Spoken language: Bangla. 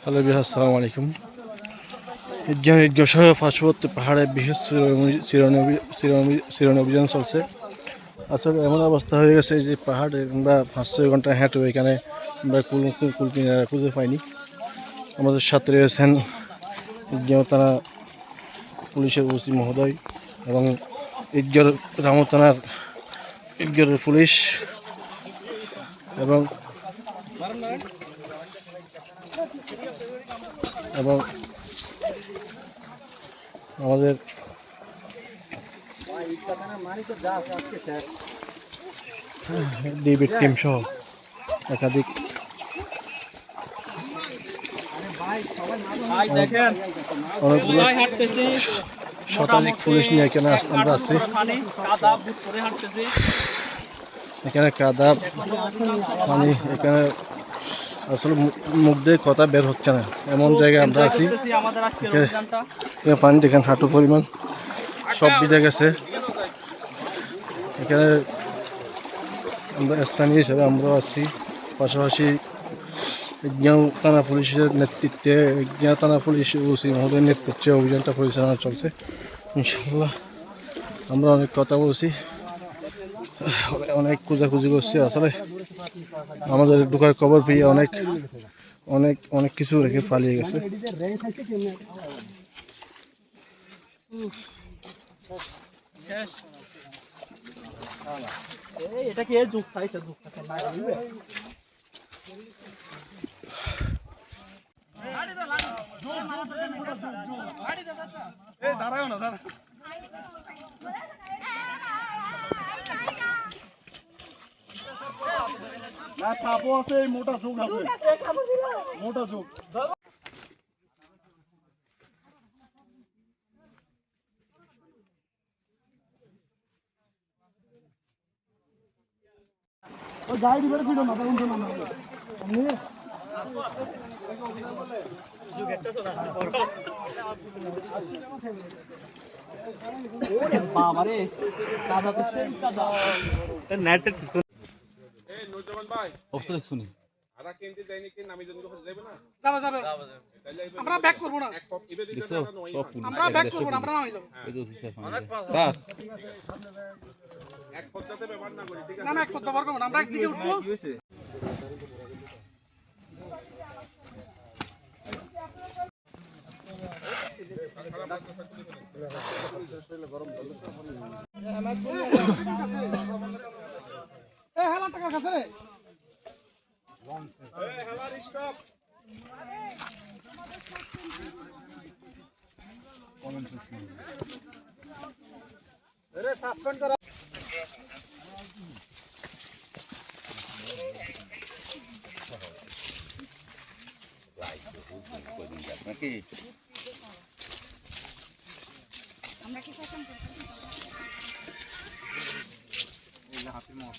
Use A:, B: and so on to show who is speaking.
A: হ্যালো বিহার, আসসালামু আলাইকুম। ঈদগাহ পার্শ্ববর্তী পাহাড়ে বিশেষ চিরণ অভিযান চলছে। আসলে এমন অবস্থা হয়ে গেছে যে পাহাড়ে আমরা 5-6 ঘন্টা হেঁটে এখানে আমরা কুল কিনারা খুঁজে পাইনি। আমাদের সাথে রয়েছেন ঈদগাহ থানা পুলিশের ওসি মহোদয় এবং ঈদগাহ রামু থানার ঈদগাহের পুলিশ এবং আমাদের ডিবির টিম সহ একাধিক অনেকগুলো শতাধিক পুলিশ নিয়ে এখানে আমরা আসছি। এখানে কাদা পানি, এখানে আসলে মুখ দিয়ে কথা বের হচ্ছে না, এমন জায়গায় আমরা আছি। পানি দেখেন হাঁটু পরিমাণ, সব ভিজে গেছে। এখানে আমরা স্থানীয় হিসেবে আমরাও আছি। পাশাপাশি ঈদগাহ থানা পুলিশের নেতৃত্বে, ঈদগাহ থানা পুলিশ ওসি মহোদয়ের নেতৃত্বে অভিযানটা পরিচালনা চলছে। ইনশাল্লাহ আমরা অনেক কথা বলছি, অনেক খোঁজাখুঁজি করছি। আসলে আমাদের ঢোকার খবর পেয়ে অনেক অনেক অনেক কিছু রেখে পালিয়ে গেছে।
B: এটা কি যুগ সাইছে যুগ থাকে না হইবে এই দাঁড়াও না দাঁড়া না সাপও আছে, মোটা যুগ আছে, মোটা যুগ। ওই গাড়ি বের করে না দাঁড়ান না আমি ওরে বাবা রে দাদা তো সেই দাদা নেট এই নজওয়ান ভাই অবশ্যই শুনি আরা কেনতে যায়নি কি নামি জন্য যাবে না যাবে আমরা ব্যাক করব না আমরা ব্যাক করব না, আমরা নামি যাব স্যার এক পদ্ধতিতে ব্যবহার না করি, ঠিক আছে? না এক পদ্ধতি ব্যবহার করব না, আমরা একদিকে উঠবো। কি হইছে গরম এই হেলা টাকা কাছে রে এই হেলা স্টপ কমেন্ট সিস্টেম আরে সাসপেন্ড করা নাকি আমরা কি শাসন করব? এই হাতে মাছ